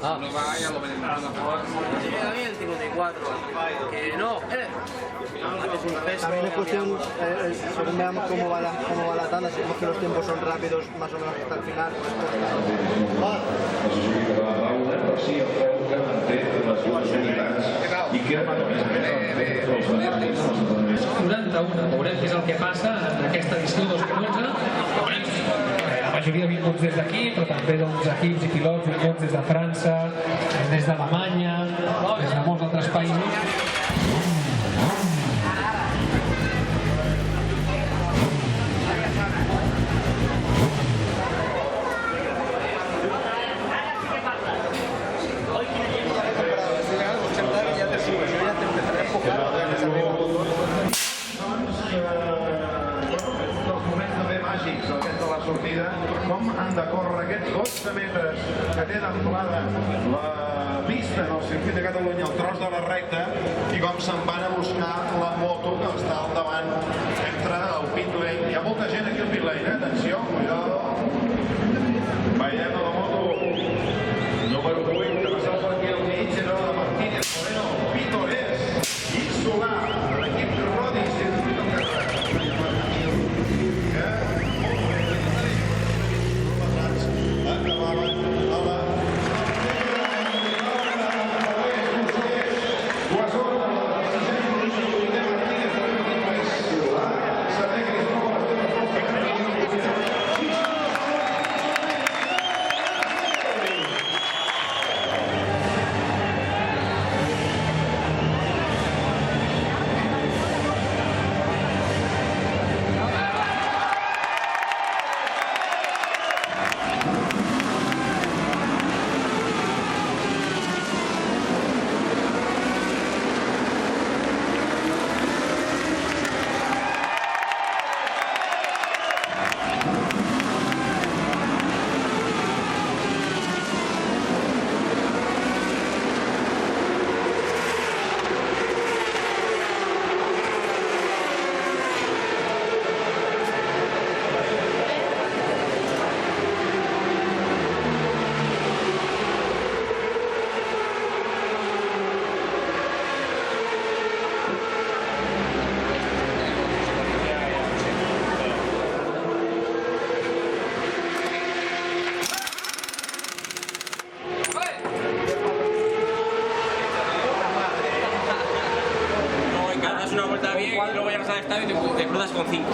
No va, ya lo ven en la plataforma. A mí el 54, que no, También es cuestión, según veamos cómo va la tanda, si vemos que los tiempos son rápidos, más o menos hasta el final, I que, a més a més, 91, veurem què és el que passa en aquesta edició 2011. La majoria vinguts des d'aquí, però també equips i pilots vinguts des de França, des d'Alemanya, des de molts altres països. Com han de córrer aquests 12 metres que té d'amplada la pista en el circuit de Catalunya, el tros de la recta, i com se'n van a buscar la moto que està al davant entre el pit lane. Hi ha molta gent aquí al pit lane, atenció, cuidado. Veiem a la moto número 8 que passa per aquí al mig, era la de Martínez Moreno, Pitores i Solà, l'equip Rodi, circuit del una vuelta bien y luego llegas al estadio y te cruzas con 5.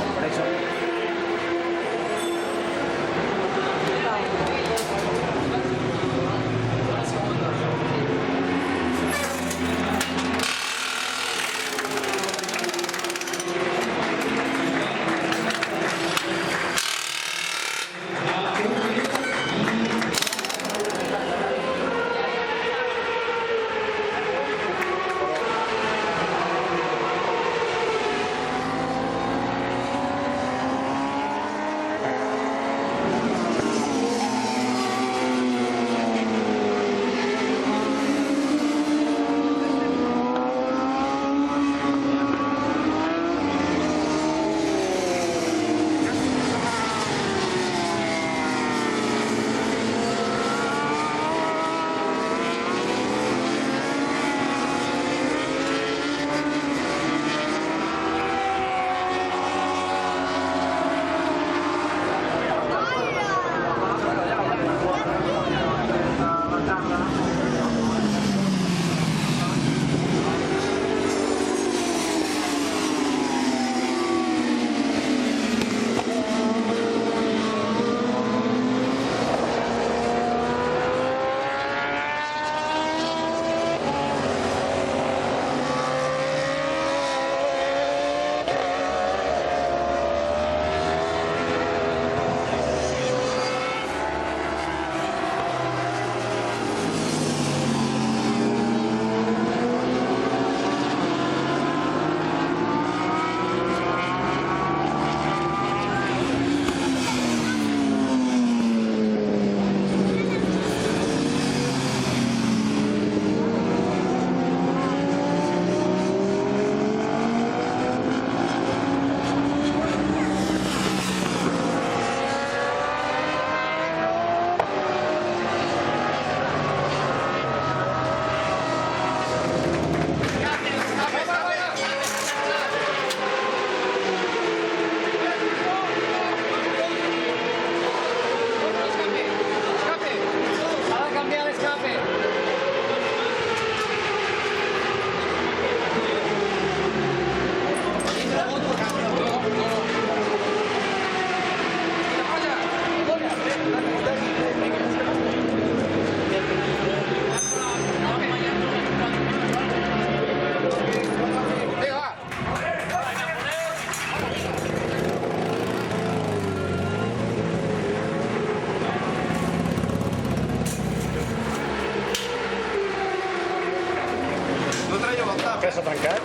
s'ha trencat.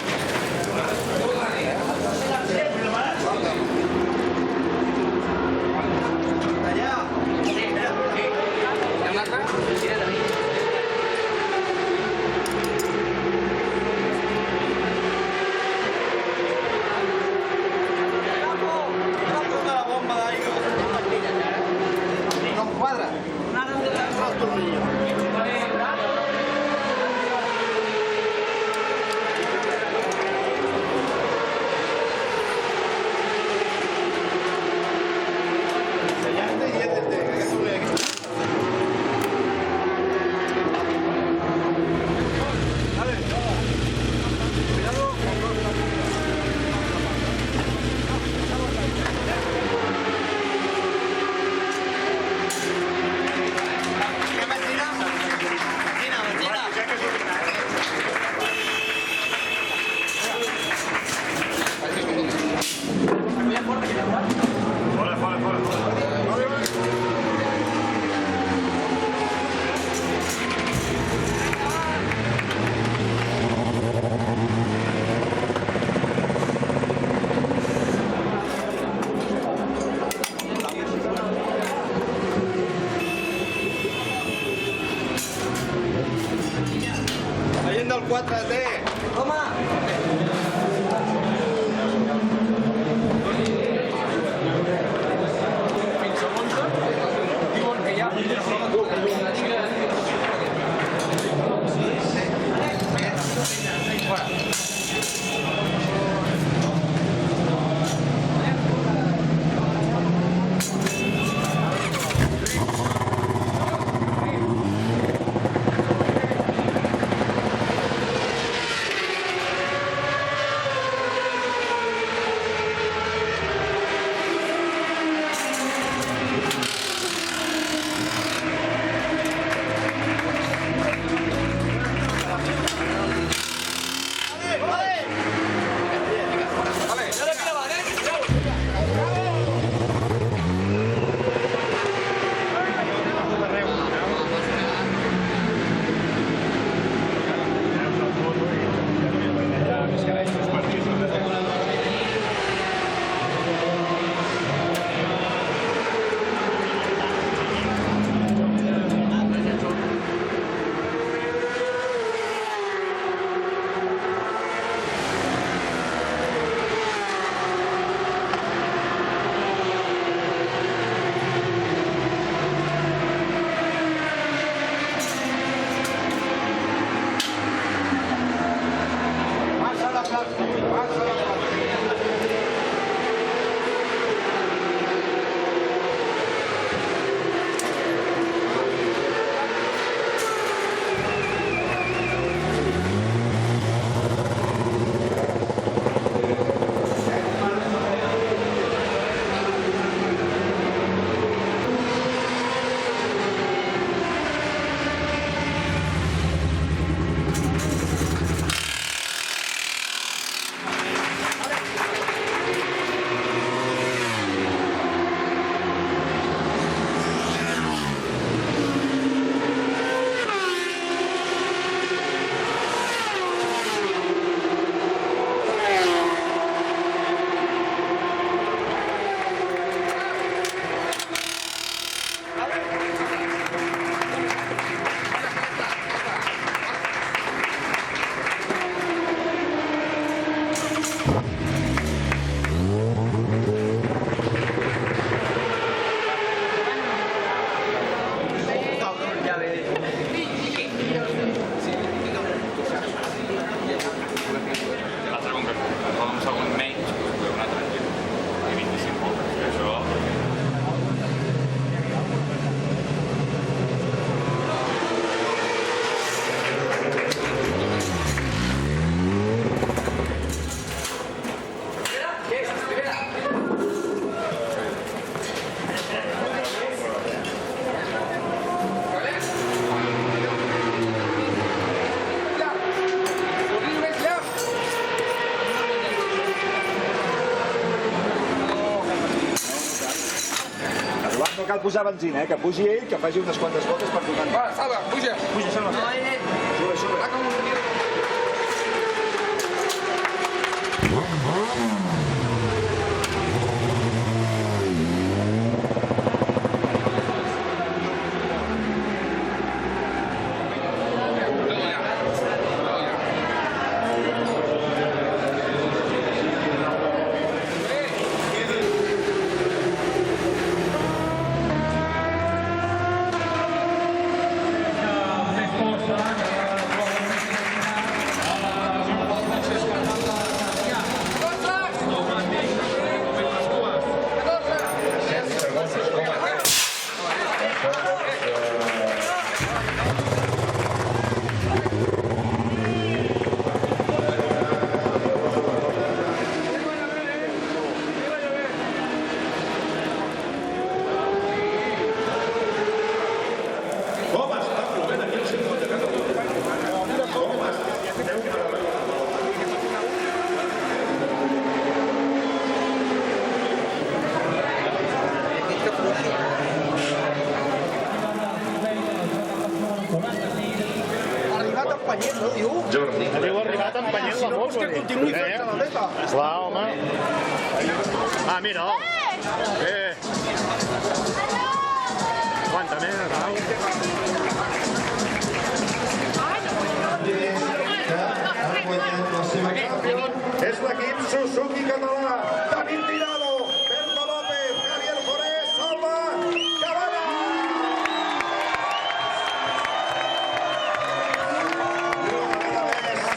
La gent del 4T. No cal posar benzina, que pugi ell, que faci unes quantes voltes per donar. Va, Salva, puja. Puja, Salva. Sube, sube. Va com un... Arribat empenyent, no, diu? Jordi. Heu arribat empenyent la moto. Que continuï fent-se la dreta. Clar, home. Ah, mira. Aguanta més, Arnau. Ha guanyat la seva campió. És l'equip Suzuki català. David Tirado, Berto López, Javier Forés, Salva Cabana.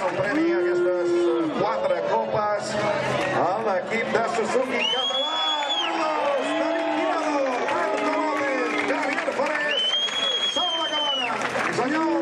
El premi a aquestes 4 copes a l'equip de Suzuki català. Número 2, David Tirado, Berto López, Javier Forés, Salva Cabana. Senyor.